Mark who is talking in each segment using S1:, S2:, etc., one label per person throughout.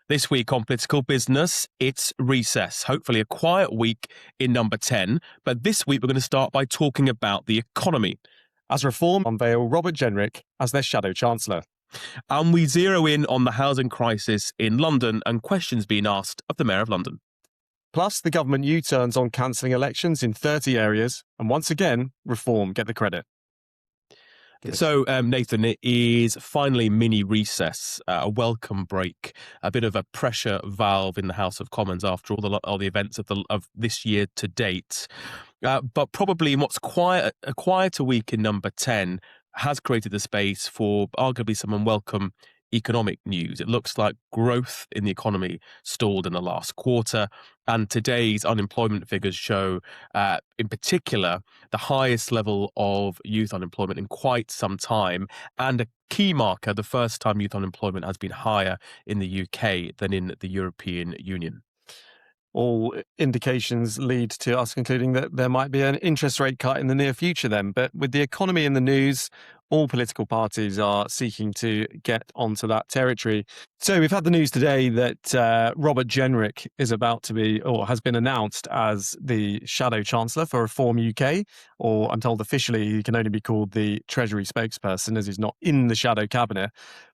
S1: This week on Political Business, it's recess. Hopefully a quiet week in number 10. But this week we're going to start by talking about the economy,
S2: as Reform unveil Robert Jenrick as their shadow Chancellor.
S1: And we zero in on the housing crisis in London and questions being asked of the Mayor of London.
S2: Plus, the government U-turns on cancelling elections in 30 areas. And once again, Reform get the credit.
S1: So, Nathan, it is finally mini recess, a welcome break, a bit of a pressure valve in the House of Commons after all the events of this year to date. But probably what's a quieter week in number 10 has created the space for arguably some unwelcome economic news. It looks like growth in the economy stalled in the last quarter, and today's unemployment figures show, in particular, the highest level of youth unemployment in quite some time, and a key marker, the first time youth unemployment has been higher in the UK than in the European Union.
S2: All indications lead to us concluding that there might be an interest rate cut in the near future then. But with the economy in the news, all political parties are seeking to get onto that territory. So we've had the news today that Robert Jenrick is about to be, or has been announced as the shadow Chancellor for Reform UK, or I'm told officially he can only be called the Treasury Spokesperson as he's not in the shadow cabinet.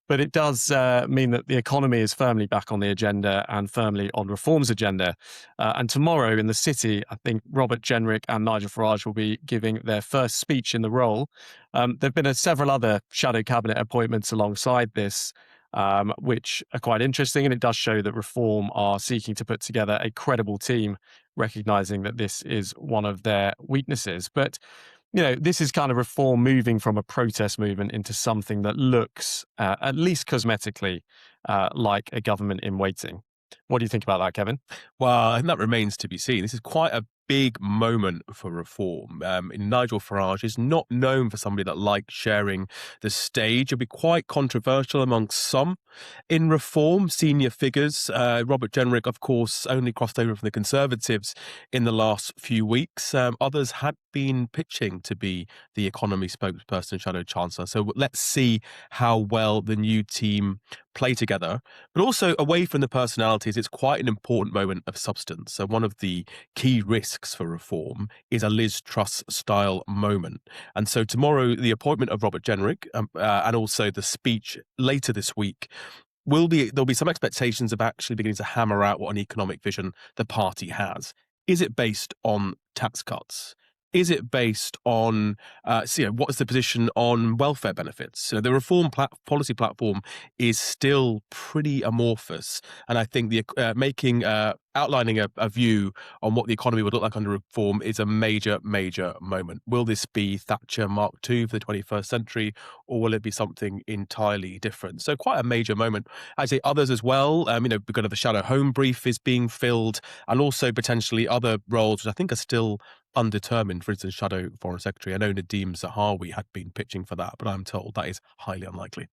S2: But it does mean that the economy is firmly back on the agenda and firmly on Reform's agenda. And tomorrow in the City, I think Robert Jenrick and Nigel Farage will be giving their first speech in the role. There have been several other shadow cabinet appointments alongside this, which are quite interesting. And it does show that Reform are seeking to put together a credible team, recognising that this is one of their weaknesses. But this is kind of Reform moving from a protest movement into something that looks, at least cosmetically, like a government in waiting. What do you think about that, Kevin?
S1: Well, I think that remains to be seen. This is quite a big moment for Reform. Nigel Farage is not known for somebody that likes sharing the stage. It'll be quite controversial amongst some in Reform, senior figures. Robert Jenrick, of course, only crossed over from the Conservatives in the last few weeks. Others had been pitching to be the economy spokesperson, shadow chancellor. So let's see how well the new team play together. But also, away from the personalities, it's quite an important moment of substance. So one of the key risks for Reform is a Liz Truss style moment. And so tomorrow, the appointment of Robert Jenrick and also the speech later this week there'll be some expectations of actually beginning to hammer out what an economic vision the party has. Is it based on tax cuts? Is it based on, what is the position on welfare benefits? The Reform policy platform is still pretty amorphous. And I think outlining a view on what the economy would look like under Reform is a major, major moment. Will this be Thatcher Mark II for the 21st century, or will it be something entirely different? So quite a major moment. I'd say others as well. Because of the shadow home brief is being filled, and also potentially other roles which I think are still undetermined. For instance, shadow foreign secretary. I know Nadeem Zahawi had been pitching for that, but I'm told that is highly unlikely.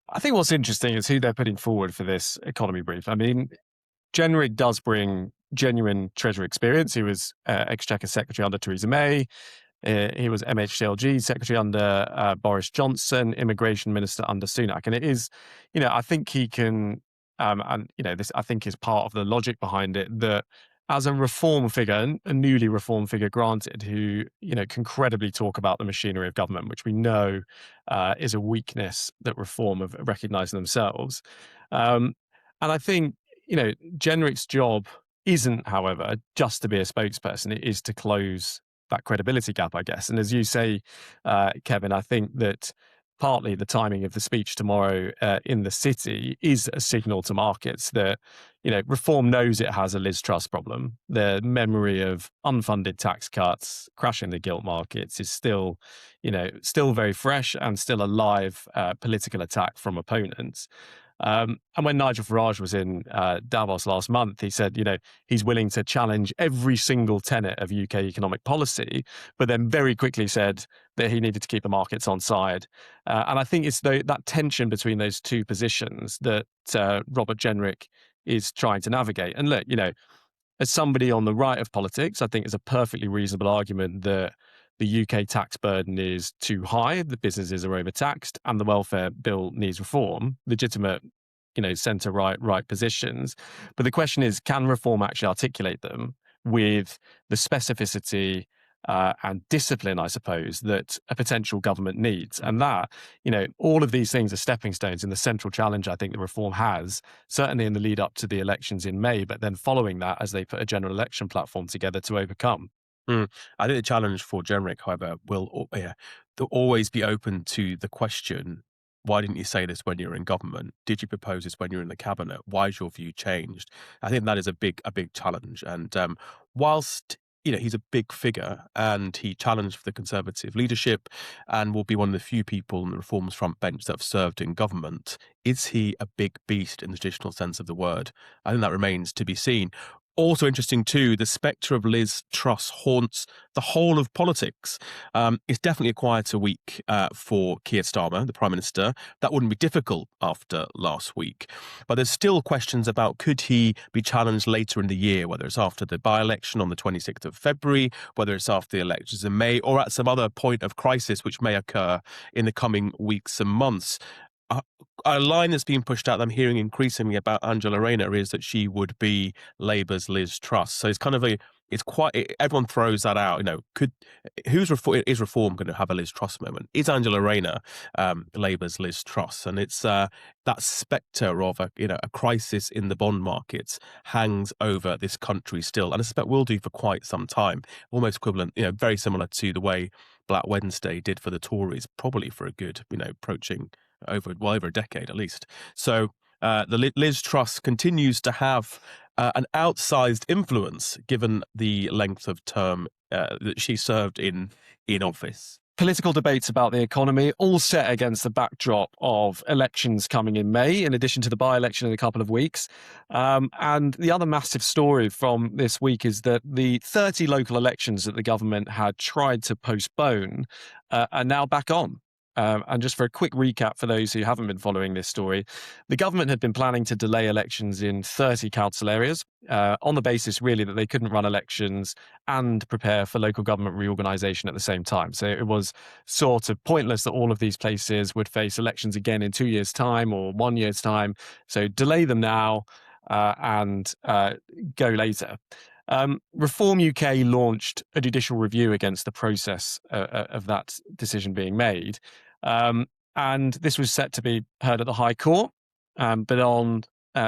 S2: I think what's interesting is who they're putting forward for this economy brief. I mean, Jenrick does bring genuine Treasury experience. He was Exchequer Secretary under Theresa May. He was MHCLG Secretary under Boris Johnson, Immigration Minister under Sunak. And it is, I think he can, this I think is part of the logic behind it, that as a Reform figure, a newly Reform figure granted, who, can credibly talk about the machinery of government, which we know is a weakness that Reform have recognised themselves. And I think, Jenrick's job isn't, however, just to be a spokesperson. It is to close that credibility gap, I guess. And as you say, Kevin, I think that partly the timing of the speech tomorrow in the City is a signal to markets that, Reform knows it has a Liz Truss problem. The memory of unfunded tax cuts, crashing the gilt markets is still very fresh and still a live political attack from opponents. And when Nigel Farage was in Davos last month, he said, he's willing to challenge every single tenet of UK economic policy, but then very quickly said that he needed to keep the markets on side. And I think it's that tension between those two positions that Robert Jenrick is trying to navigate. And look, as somebody on the right of politics, I think it's a perfectly reasonable argument that the UK tax burden is too high, the businesses are overtaxed, and the welfare bill needs reform. Legitimate centre-right positions. But the question is, can reform actually articulate them with the specificity and discipline, I suppose, that a potential government needs? And that, all of these things are stepping stones in the central challenge I think the reform has, certainly in the lead up to the elections in May, but then following that as they put a general election platform together to overcome.
S1: I think the challenge for Jenrick, however, will always be open to the question, why didn't you say this when you were in government? Did you propose this when you were in the cabinet? Why has your view changed? I think that is a big challenge. And whilst he's a big figure and he challenged for the Conservative leadership and will be one of the few people on the Reform's front bench that have served in government, is he a big beast in the traditional sense of the word? I think that remains to be seen. Also interesting too, the spectre of Liz Truss haunts the whole of politics. It's definitely a quieter week for Keir Starmer, the Prime Minister. That wouldn't be difficult after last week. But there's still questions about could he be challenged later in the year, whether it's after the by-election on the 26th of February, whether it's after the elections in May, or at some other point of crisis which may occur in the coming weeks and months. A line that's being pushed out that I'm hearing increasingly about Angela Rayner is that she would be Labour's Liz Truss. So it's kind of everyone throws that out. Is Reform going to have a Liz Truss moment? Is Angela Rayner Labour's Liz Truss? And it's that spectre of a crisis in the bond markets hangs over this country still, and I suspect will do for quite some time. Almost equivalent, very similar to the way Black Wednesday did for the Tories, probably for a good, approaching over a decade at least. So the Liz Truss continues to have an outsized influence given the length of term that she served in office.
S2: Political debates about the economy, all set against the backdrop of elections coming in May, in addition to the by-election in a couple of weeks. And the other massive story from this week is that the 30 local elections that the government had tried to postpone are now back on. And just for a quick recap for those who haven't been following this story, the government had been planning to delay elections in 30 council areas on the basis really that they couldn't run elections and prepare for local government reorganisation at the same time. So it was sort of pointless that all of these places would face elections again in 2 years' time or 1 year's time. So delay them now and go later. Reform UK launched a judicial review against the process of that decision being made. And this was set to be heard at the High Court. But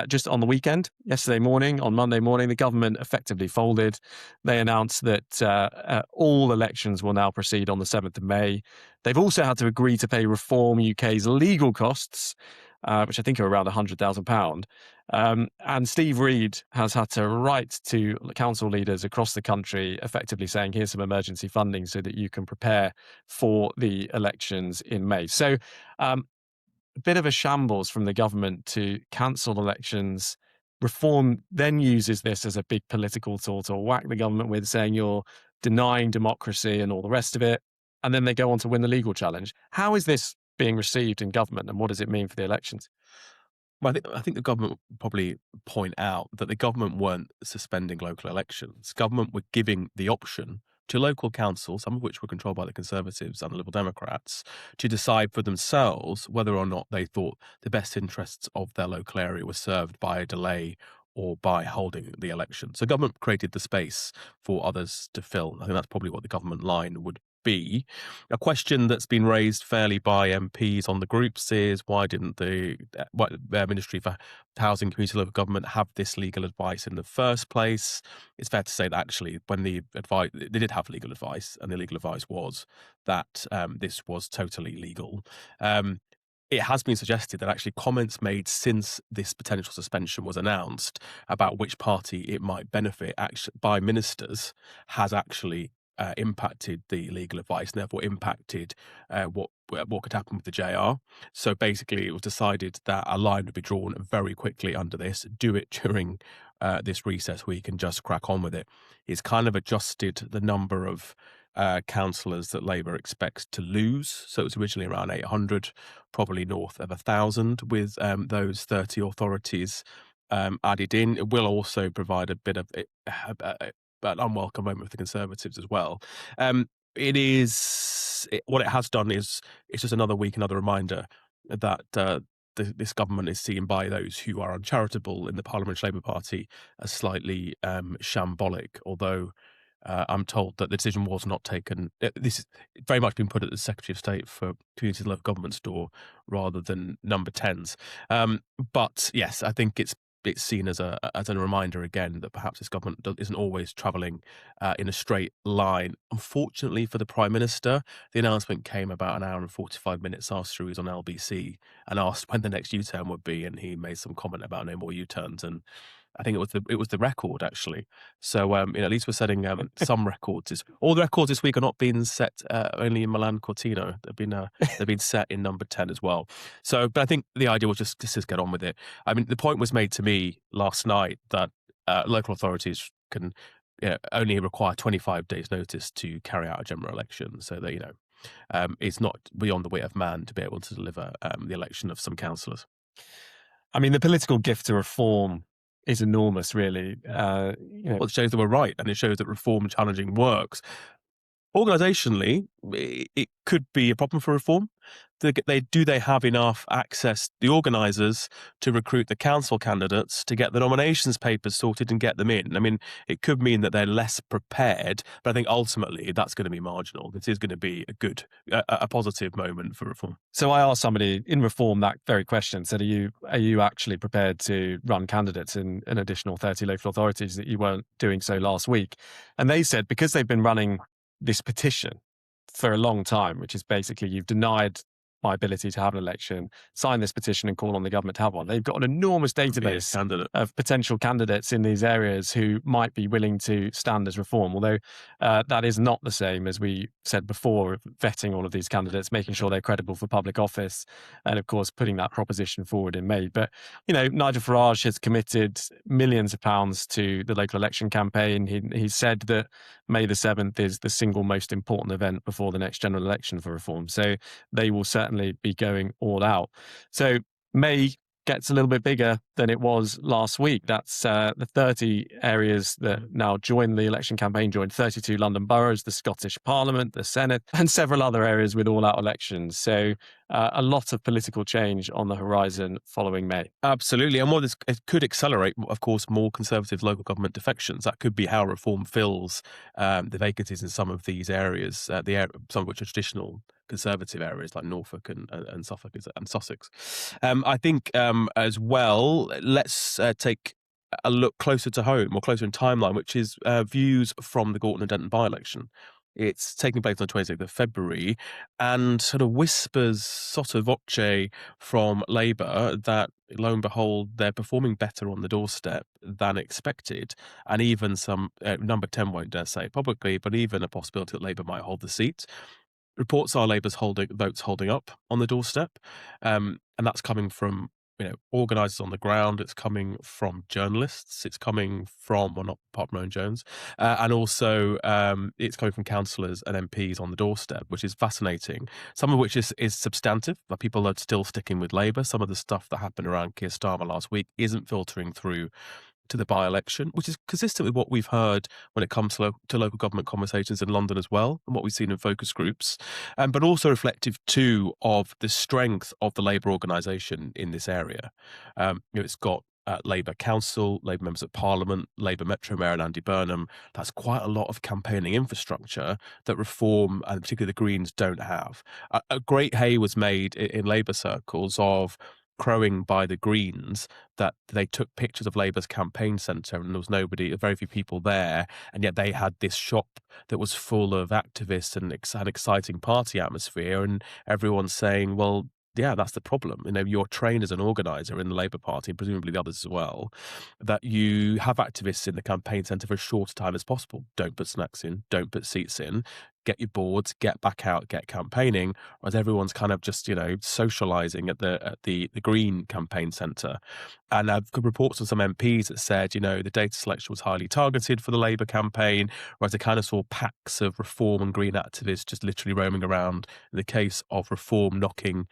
S2: just on the weekend, yesterday morning, on Monday morning, the government effectively folded. They announced that all elections will now proceed on the 7th of May. They've also had to agree to pay Reform UK's legal costs, which I think are around £100,000. And Steve Reed has had to write to council leaders across the country, effectively saying, here's some emergency funding so that you can prepare for the elections in May. So a bit of a shambles from the government to cancel elections. Reform then uses this as a big political tool to whack the government with, saying you're denying democracy and all the rest of it. And then they go on to win the legal challenge. How is this being received in government, and what does it mean for the elections?
S1: Well, I think the government would probably point out that the government weren't suspending local elections. Government were giving the option to local councils, some of which were controlled by the Conservatives and the Liberal Democrats, to decide for themselves whether or not they thought the best interests of their local area were served by a delay or by holding the election. So government created the space for others to fill. I think that's probably what the government line would be. A question that's been raised fairly by MPs on the groups is why didn't the Ministry for Housing, Community and Local Government have this legal advice in the first place? It's fair to say that actually when they did have legal advice, and the legal advice was that this was totally legal. It has been suggested that actually comments made since this potential suspension was announced about which party it might benefit by ministers has actually impacted the legal advice, and therefore impacted what could happen with the JR. So basically, it was decided that a line would be drawn very quickly under this. Do it during this recess week and just crack on with it. It's kind of adjusted the number of councillors that Labour expects to lose. So it was originally around 800, probably north of 1,000 with those 30 authorities added in. It will also provide a bit of an unwelcome moment for the Conservatives as well. What it has done is it's just another week, another reminder that this government is seen by those who are uncharitable in the Parliamentary Labour Party as slightly shambolic, although I'm told that the decision was not taken. This is very much been put at the Secretary of State for Communities and Local Government's door rather than Number 10's. But yes, I think it's seen as a reminder again that perhaps this government isn't always travelling in a straight line. Unfortunately for the Prime Minister, the announcement came about an hour and 45 minutes after he was on LBC and asked when the next U-turn would be, and he made some comment about no more U-turns, and I think it was the record actually. So at least we're setting some records. All the records this week are not being set only in Milan Cortino. They've been set in Number 10 as well. So, but I think the idea was just get on with it. I mean, the point was made to me last night that local authorities can only require 25 days' notice to carry out a general election. So that it's not beyond the wit of man to be able to deliver the election of some councillors.
S2: I mean, the political gift to reform is enormous, really.
S1: Well, it shows that we're right, and it shows that reform challenging works. Organisationally, it could be a problem for reform. Do they have enough access, the organisers, to recruit the council candidates, to get the nominations papers sorted and get them in? I mean, it could mean that they're less prepared, but I think ultimately that's going to be marginal. This is going to be a positive moment for reform.
S2: So I asked somebody in reform that very question, said, are you actually prepared to run candidates in an additional 30 local authorities that you weren't doing so last week? And they said, because they've been running this petition for a long time, which is basically you've denied my ability to have an election, sign this petition and call on the government to have one. They've got an enormous database of potential candidates in these areas who might be willing to stand as reform, although that is not the same, as we said before, of vetting all of these candidates, making sure they're credible for public office, and of course putting that proposition forward in May. But, Nigel Farage has committed millions of pounds to the local election campaign. He said that May the 7th is the single most important event before the next general election for reform. So they will certainly be going all out. So May gets a little bit bigger than it was last week. That's the 30 areas that now join the election campaign, joined 32 London boroughs, the Scottish Parliament, the Senate, and several other areas with all-out elections. So a lot of political change on the horizon following May.
S1: Absolutely. And it could accelerate, of course, more Conservative local government defections. That could be how reform fills the vacancies in some of these areas, some of which are traditional Conservative areas like Norfolk and Suffolk and Sussex. I think as well, let's take a look closer to home or closer in timeline, which is views from the Gorton and Denton by-election. It's taking place on the 26th of February, and sort of whispers sotto voce from Labour that, lo and behold, they're performing better on the doorstep than expected. And even some, Number 10 won't dare say it publicly, but even a possibility that Labour might hold the seat. Reports are Labour's votes holding up on the doorstep, and that's coming from organisers on the ground. It's coming from journalists. It's coming from, well, not apart from Owen Jones, and also it's coming from councillors and MPs on the doorstep, which is fascinating. Some of which is substantive, but people are still sticking with Labour. Some of the stuff that happened around Keir Starmer last week isn't filtering through to the by-election, which is consistent with what we've heard when it comes to local government conversations in London as well, and what we've seen in focus groups, but also reflective too of the strength of the Labour organisation in this area. It's got Labour Council, Labour members of Parliament, Labour Metro Mayor Andy Burnham. That's quite a lot of campaigning infrastructure that Reform, and particularly the Greens, don't have. A great hay was made in Labour circles of crowing by the Greens that they took pictures of Labour's campaign centre and there was very few people there, and yet they had this shop that was full of activists and an exciting party atmosphere, and everyone's saying, well, yeah, that's the problem. You're trained as an organiser in the Labour Party, and presumably the others as well, that you have activists in the campaign centre for as short a time as possible. Don't put snacks in, don't put seats in, get your boards, get back out, get campaigning, whereas everyone's kind of just, socialising at the Green campaign centre. And I've got reports from some MPs that said, the data selection was highly targeted for the Labour campaign, whereas they kind of saw packs of Reform and Green activists just literally roaming around, in the case of Reform knocking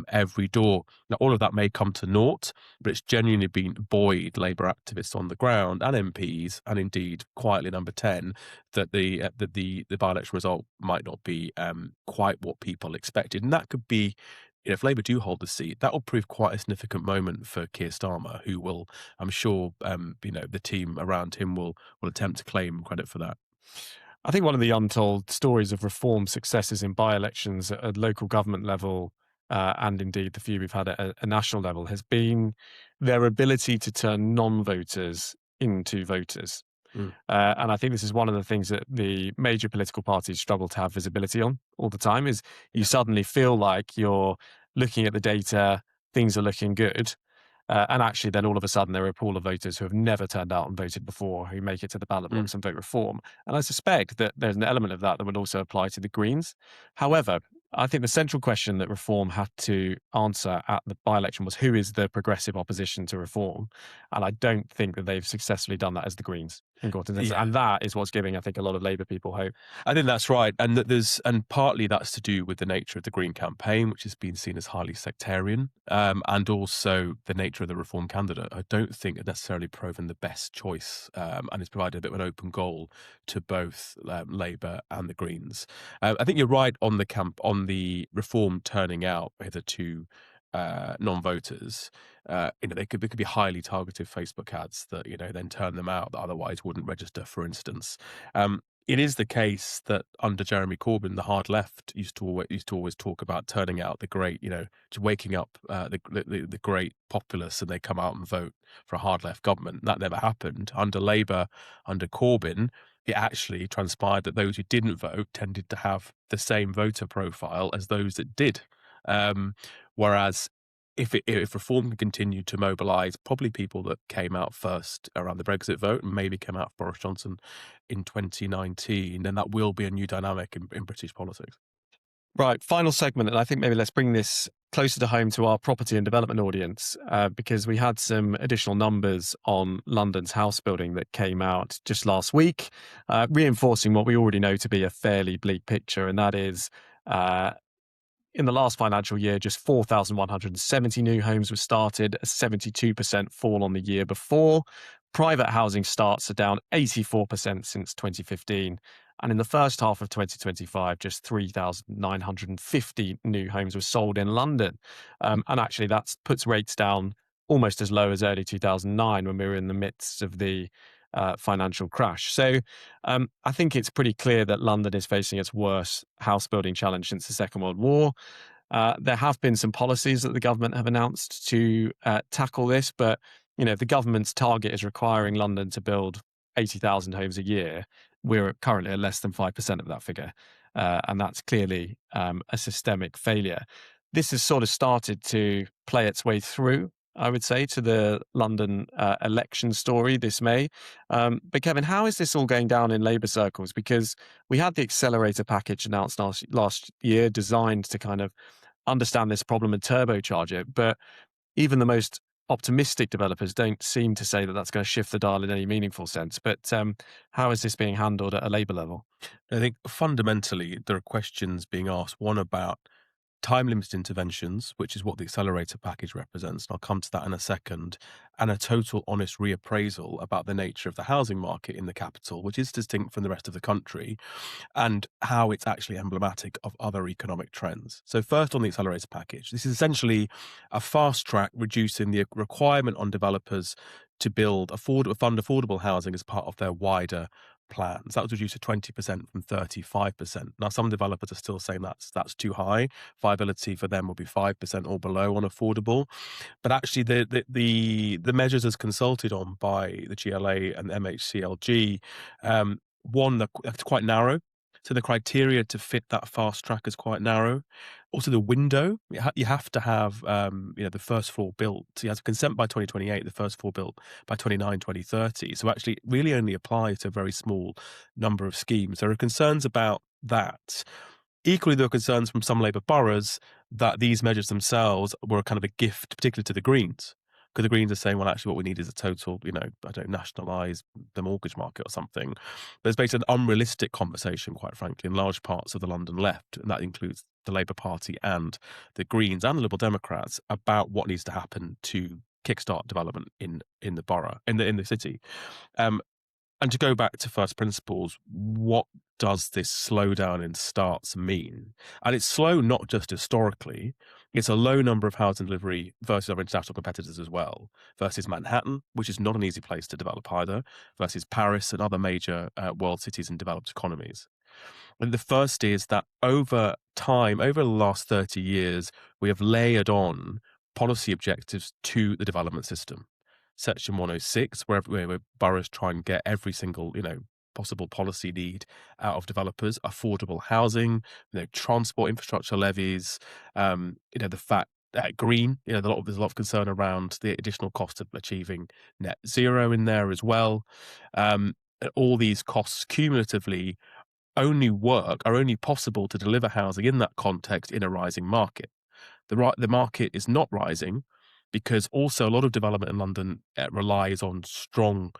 S1: every door. Now, all of that may come to naught, but it's genuinely been buoyed Labour activists on the ground and MPs, and indeed quietly Number 10, that the by-election result might not be quite what people expected. And that could be if Labour do hold the seat, that will prove quite a significant moment for Keir Starmer, who will, I'm sure, the team around him will attempt to claim credit for that.
S2: I think one of the untold stories of reform successes in by-elections at a local government level, and indeed the few we've had at a national level, has been their ability to turn non-voters into voters.
S1: Mm.
S2: And I think this is one of the things that the major political parties struggle to have visibility on all the time, is you suddenly feel like you're looking at the data, things are looking good. And actually, then all of a sudden, there are a pool of voters who have never turned out and voted before who make it to the ballot
S1: Mm.
S2: box and vote reform. And I suspect that there's an element of that that would also apply to the Greens. However, I think the central question that reform had to answer at the by-election was, who is the progressive opposition to reform? And I don't think that they've successfully done that as the Greens in Gorton and Denton.
S1: Yeah.
S2: And that is what's giving, I think, a lot of Labour people hope.
S1: I think that's right, and partly that's to do with the nature of the Green campaign, which has been seen as highly sectarian, and also the nature of the Reform candidate. I don't think it necessarily proven the best choice, and it's provided a bit of an open goal to both Labour and the Greens. I think you're right on the Reform turning out hitherto non-voters. They could be highly targeted Facebook ads that then turn them out that otherwise wouldn't register, for instance. It is the case that under Jeremy Corbyn, the hard left used to always talk about turning out the great, just waking up the great populace, and they come out and vote for a hard left government. That never happened. Under Labour, under Corbyn, it actually transpired that those who didn't vote tended to have the same voter profile as those that did. Whereas if Reform can continue to mobilise probably people that came out first around the Brexit vote and maybe came out for Boris Johnson in 2019, then that will be a new dynamic in British politics.
S2: Right, final segment, and I think maybe let's bring this closer to home to our property and development audience, because we had some additional numbers on London's house building that came out just last week, reinforcing what we already know to be a fairly bleak picture, and that is in the last financial year, just 4,170 new homes were started, a 72% fall on the year before. Private housing starts are down 84% since 2015. And in the first half of 2025, just 3,950 new homes were sold in London. And actually, that puts rates down almost as low as early 2009, when we were in the midst of the financial crash. So I think it's pretty clear that London is facing its worst house building challenge since the Second World War. There have been some policies that the government have announced to tackle this, but the government's target is requiring London to build 80,000 homes a year. We're currently at less than 5% of that figure, and that's clearly a systemic failure. This has sort of started to play its way through, I would say, to the London election story this May. But Kevin, how is this all going down in Labour circles? Because we had the accelerator package announced last year, designed to kind of understand this problem and turbocharge it. But even the most optimistic developers don't seem to say that that's going to shift the dial in any meaningful sense. But how is this being handled at a Labour level?
S1: I think fundamentally there are questions being asked, one about time-limited interventions, which is what the accelerator package represents, and I'll come to that in a second, and a total honest reappraisal about the nature of the housing market in the capital, which is distinct from the rest of the country, and how it's actually emblematic of other economic trends. So first, on the accelerator package, this is essentially a fast track reducing the requirement on developers to fund affordable housing as part of their wider plans. That was reduced to 20% from 35%. Now, some developers are still saying that's too high. Viability for them will be 5% or below on affordable. But actually, the measures as consulted on by the GLA and MHCLG, that's quite narrow. So the criteria to fit that fast track is quite narrow. Also, the window, you have to have the first floor built. So you have to consent by 2028, the first floor built by 2030. So actually, it really only applies to a very small number of schemes. There are concerns about that. Equally, there are concerns from some Labour boroughs that these measures themselves were kind of a gift, particularly to the Greens. Because the Greens are saying, well, actually, what we need is a total, nationalise the mortgage market or something. But it's basically an unrealistic conversation, quite frankly, in large parts of the London left, and that includes the Labour Party and the Greens and the Liberal Democrats, about what needs to happen to kickstart development in the borough, in the city. And to go back to first principles, what does this slowdown in starts mean? And it's slow not just historically, It's a low number of housing delivery versus our international competitors as well, versus Manhattan, which is not an easy place to develop either, versus Paris and other major world cities and developed economies. And the first is that over time, over the last 30 years, we have layered on policy objectives to the development system. Section 106, where boroughs try and get every single, possible policy need out of developers, affordable housing, transport infrastructure levies, the fact green, there's a lot of concern around the additional cost of achieving net zero in there as well. All these costs cumulatively are only possible to deliver housing in that context in a rising market. The market is not rising because also a lot of development in London relies on strong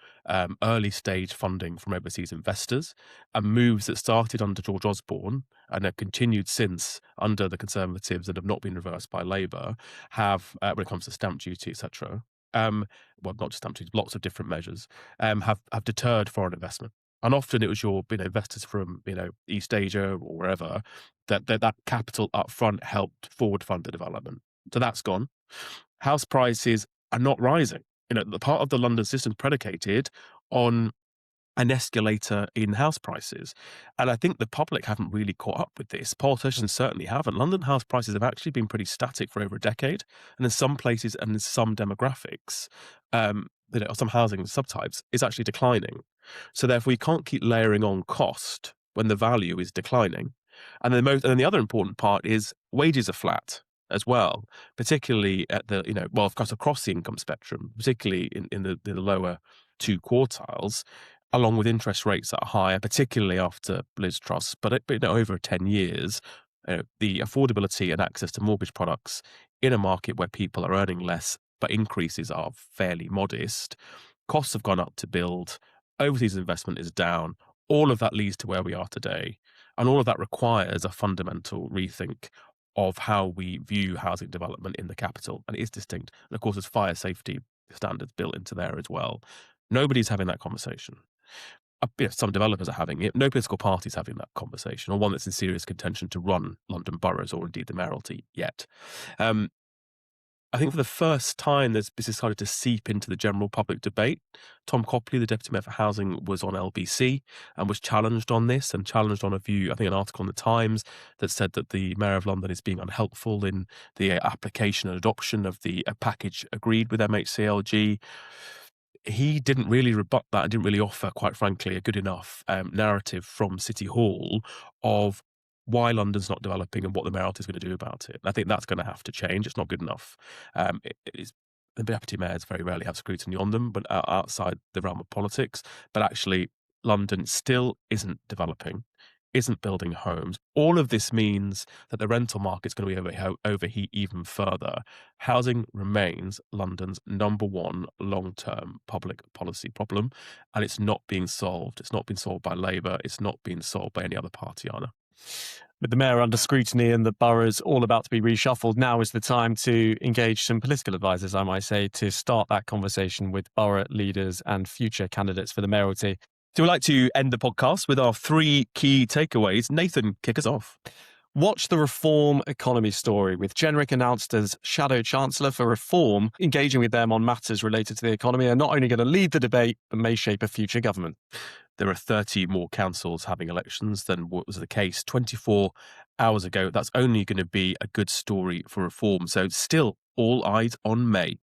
S1: early stage funding from overseas investors, and moves that started under George Osborne and have continued since under the Conservatives and have not been reversed by Labour have, when it comes to stamp duty, etc. Well, not just stamp duty, lots of different measures have deterred foreign investment. And often it was your investors from East Asia or wherever that capital up front helped forward fund the development. So that's gone. House prices are not rising. The part of the London system predicated on an escalator in house prices. And I think the public haven't really caught up with this. Politicians certainly haven't. London house prices have actually been pretty static for over a decade. And in some places and in some demographics, some housing subtypes is actually declining. So therefore, you can't keep layering on cost when the value is declining. And then the other important part is wages are flat as well, particularly at of course, across the income spectrum, particularly in the lower two quartiles, along with interest rates that are higher, particularly after Liz Truss. But over 10 years, the affordability and access to mortgage products in a market where people are earning less, but increases are fairly modest. Costs have gone up to build. Overseas investment is down. All of that leads to where we are today. And all of that requires a fundamental rethink of how we view housing development in the capital. And it is distinct. And of course, there's fire safety standards built into there as well. Nobody's having that conversation. Some developers are having it. No political party's having that conversation, or one that's in serious contention to run London boroughs or indeed the mayoralty yet. I think for the first time, this has started to seep into the general public debate. Tom Copley, the Deputy Mayor for Housing, was on LBC and was challenged on this and challenged on an article in the Times that said that the Mayor of London is being unhelpful in the application and adoption of the package agreed with MHCLG. He didn't really rebut that and didn't really offer, quite frankly, a good enough narrative from City Hall of why London's not developing and what the mayoralty is going to do about it. And I think that's going to have to change. It's not good enough. The deputy mayors very rarely have scrutiny on them, but outside the realm of politics. But actually, London still isn't developing, isn't building homes. All of this means that the rental market's going to be overheat even further. Housing remains London's number one long-term public policy problem, and it's not being solved. It's not been solved by Labour. It's not being solved by any other party, Anna.
S2: With the mayor under scrutiny and the boroughs all about to be reshuffled, now is the time to engage some political advisors, I might say, to start that conversation with borough leaders and future candidates for the mayoralty.
S1: So we'd like to end the podcast with our 3 key takeaways. Nathan, kick us off.
S2: Watch the reform economy story, with Jenrick announced as Shadow Chancellor for Reform. Engaging with them on matters related to the economy are not only going to lead the debate, but may shape a future government.
S1: There are 30 more councils having elections than what was the case 24 hours ago. That's only going to be a good story for reform. So still all eyes on May.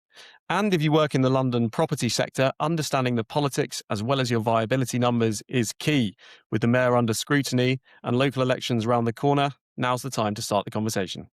S2: And if you work in the London property sector, understanding the politics as well as your viability numbers is key. With the mayor under scrutiny and local elections around the corner, now's the time to start the conversation.